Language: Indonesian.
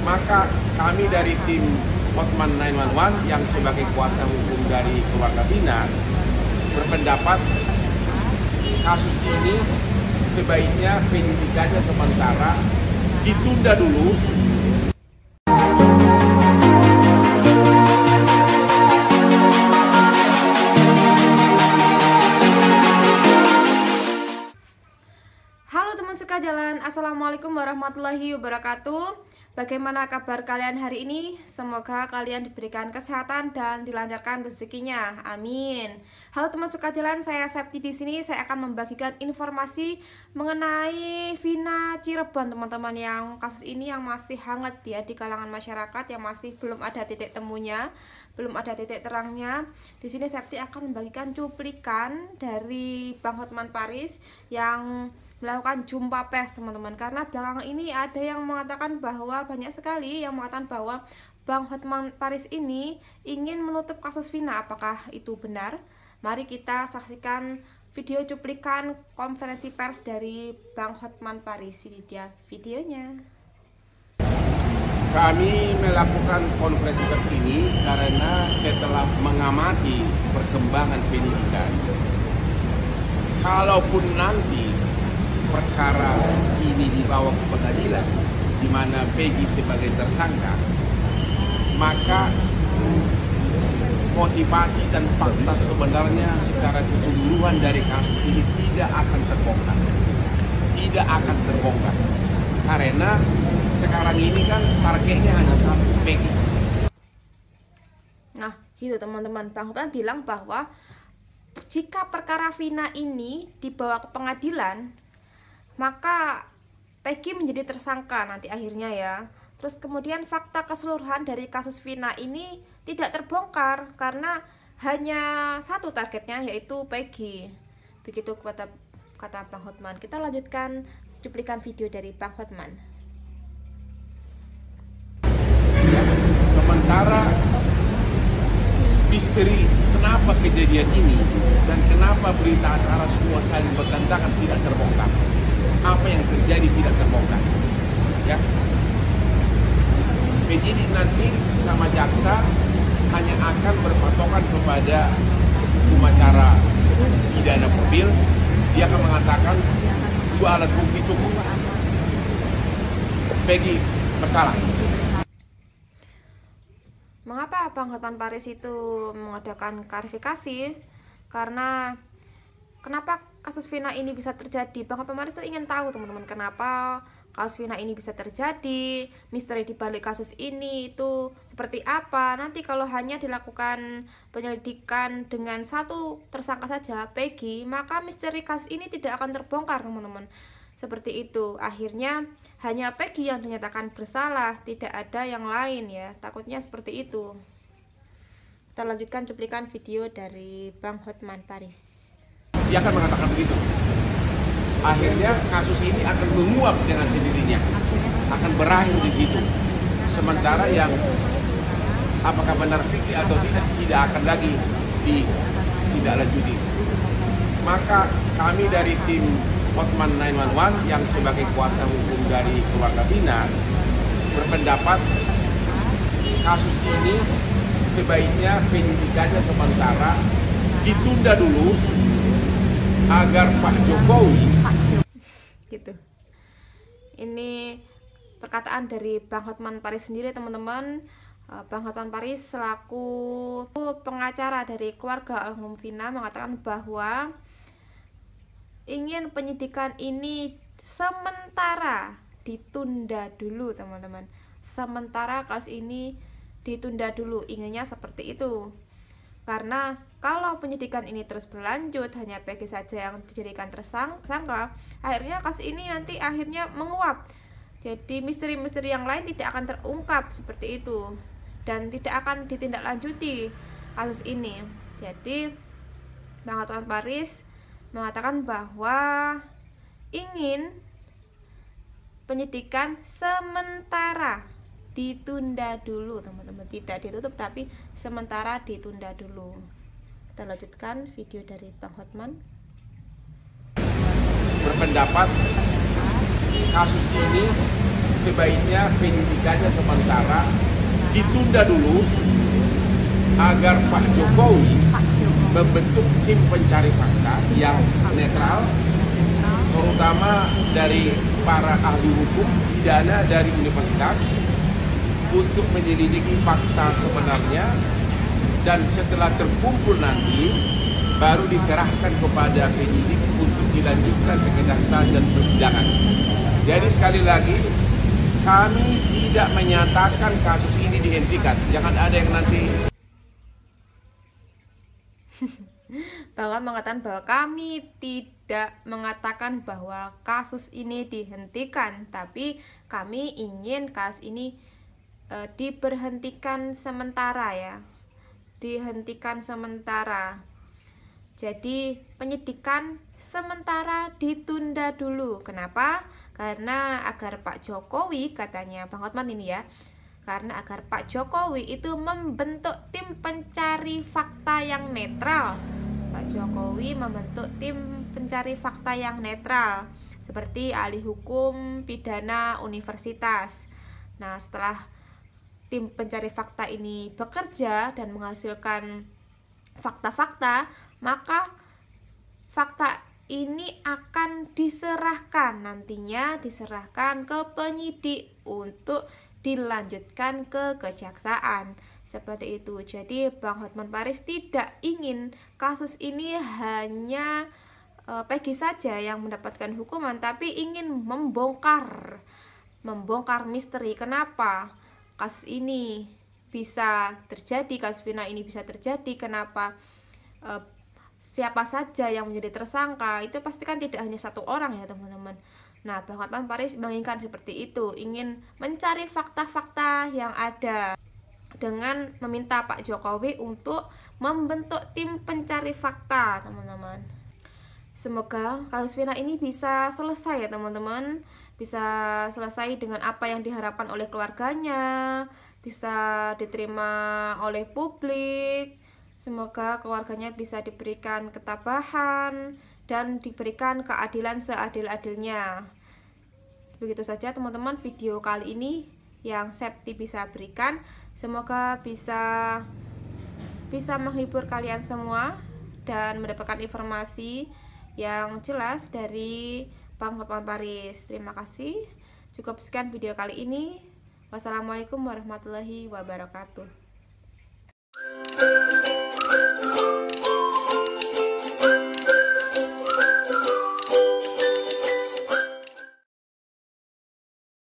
Maka kami dari tim Hotman 911 yang sebagai kuasa hukum dari keluarga Vina berpendapat kasus ini sebaiknya penyidikannya sementara ditunda dulu. Halo teman suka jalan, assalamualaikum warahmatullahi wabarakatuh. Bagaimana kabar kalian hari ini? Semoga kalian diberikan kesehatan dan dilancarkan rezekinya. Amin. Halo teman suka jalan, saya Septi di sini. Saya akan membagikan informasi mengenai Vina Cirebon, teman-teman, yang kasus ini yang masih hangat ya di kalangan masyarakat, yang masih belum ada titik temunya, belum ada titik terangnya. Di sini Septi akan membagikan cuplikan dari Bang Hotman Paris yang melakukan jumpa pers, teman-teman, karena belakangan ini ada yang mengatakan bahwa banyak sekali yang mengatakan bahwa Bang Hotman Paris ini ingin menutup kasus Vina. Apakah itu benar? Mari kita saksikan video cuplikan konferensi pers dari Bang Hotman Paris. Ini dia videonya. Kami melakukan konferensi pers ini karena setelah mengamati perkembangan penyidikan, kalaupun nanti perkara ini dibawa ke pengadilan di mana Peggy sebagai tersangka, maka motivasi dan fakta sebenarnya secara keseluruhan dari kasus ini tidak akan terbongkar. Tidak akan terbongkar. Karena sekarang ini kan targetnya hanya satu, Peggy. Nah, gitu teman-teman. Bang Hotman bilang bahwa jika perkara Vina ini dibawa ke pengadilan, maka Peggy menjadi tersangka nanti akhirnya ya. Terus kemudian fakta keseluruhan dari kasus Vina ini tidak terbongkar karena hanya satu targetnya, yaitu Peggy. Begitu kata Bang Hotman. Kita lanjutkan cuplikan video dari Bang Hotman. Sementara misteri kenapa kejadian ini dan kenapa berita acara semua saling bertentangan tidak terbongkar. Apa yang terjadi tidak terbongkar, ya. Penyidik nanti sama jaksa hanya akan berpatokan kepada hukum acara pidana mobil. Dia akan mengatakan dua alat bukti cukup, Peggy bersalah. Mengapa Bang Hotman Paris itu mengadakan klarifikasi? Karena kenapa kasus Vina ini bisa terjadi? Bang Hotman Paris itu ingin tahu, teman-teman, kenapa kasus Vina ini bisa terjadi, misteri di balik kasus ini itu seperti apa. Nanti kalau hanya dilakukan penyelidikan dengan satu tersangka saja, Peggy, maka misteri kasus ini tidak akan terbongkar, teman-teman. Seperti itu. Akhirnya hanya Peggy yang dinyatakan bersalah, tidak ada yang lain ya. Takutnya seperti itu. Kita lanjutkan cuplikan video dari Bang Hotman Paris. Dia akan mengatakan begitu. Akhirnya kasus ini akan menguap dengan sendirinya, akan berakhir di situ. Sementara yang apakah benar fikih atau tidak akan lagi ditindaklanjuti. Maka kami dari tim Hotman 911 yang sebagai kuasa hukum dari keluarga Vina berpendapat kasus ini sebaiknya penyidikannya sementara ditunda dulu agar Pak Jokowi gitu. Ini perkataan dari Bang Hotman Paris sendiri, teman-teman. Bang Hotman Paris selaku pengacara dari keluarga almarhum Vina mengatakan bahwa ingin penyidikan ini sementara ditunda dulu, teman-teman. Sementara kasus ini ditunda dulu, inginnya seperti itu. Karena kalau penyidikan ini terus berlanjut, hanya Peggy saja yang dijadikan tersangka, akhirnya kasus ini nanti akhirnya menguap. Jadi misteri-misteri yang lain tidak akan terungkap seperti itu, dan tidak akan ditindaklanjuti kasus ini. Jadi Bang Hotman Paris mengatakan bahwa ingin penyidikan sementara ditunda dulu, teman-teman. Tidak ditutup, tapi sementara ditunda dulu. Kita lanjutkan video dari Bang Hotman. berpendapat kasus ini sebaiknya penyidikannya sementara ditunda dulu agar Pak Jokowi membentuk tim pencari fakta yang netral, terutama dari para ahli hukum pidana dari universitas untuk menyelidiki fakta sebenarnya, dan setelah terkumpul nanti baru diserahkan kepada penyidik untuk dilanjutkan ke kejaksaan dan persidangan. Jadi sekali lagi, kami tidak menyatakan kasus ini dihentikan. Jangan ada yang nanti bahkan mengatakan bahwa kami tidak mengatakan bahwa kasus ini dihentikan, tapi kami ingin kasus ini diberhentikan sementara ya, dihentikan sementara. Jadi penyidikan sementara ditunda dulu. Kenapa? Karena agar Pak Jokowi, katanya Bang Hotman ini ya, karena agar Pak Jokowi itu membentuk tim pencari fakta yang netral. Pak Jokowi membentuk tim pencari fakta yang netral seperti ahli hukum pidana universitas. Nah, setelah tim pencari fakta ini bekerja dan menghasilkan fakta-fakta, maka fakta ini akan diserahkan, nantinya diserahkan ke penyidik untuk dilanjutkan ke kejaksaan. Seperti itu. Jadi Bang Hotman Paris tidak ingin kasus ini hanya Peggy saja yang mendapatkan hukuman, tapi ingin membongkar misteri kenapa kasus ini bisa terjadi, kasus Vina ini bisa terjadi, kenapa siapa saja yang menjadi tersangka. Itu pasti kan tidak hanya satu orang ya teman-teman. Nah, Bang Hotman Paris menginginkan seperti itu, ingin mencari fakta-fakta yang ada dengan meminta Pak Jokowi untuk membentuk tim pencari fakta, teman-teman. Semoga kasus Vina ini bisa selesai ya teman-teman, bisa selesai dengan apa yang diharapkan oleh keluarganya, bisa diterima oleh publik. Semoga keluarganya bisa diberikan ketabahan dan diberikan keadilan seadil-adilnya. Begitu saja teman-teman video kali ini yang Septi bisa berikan. Semoga bisa menghibur kalian semua dan mendapatkan informasi yang jelas dari Bang Hotman Paris. Terima kasih. Cukup sekian video kali ini. Wassalamualaikum warahmatullahi wabarakatuh.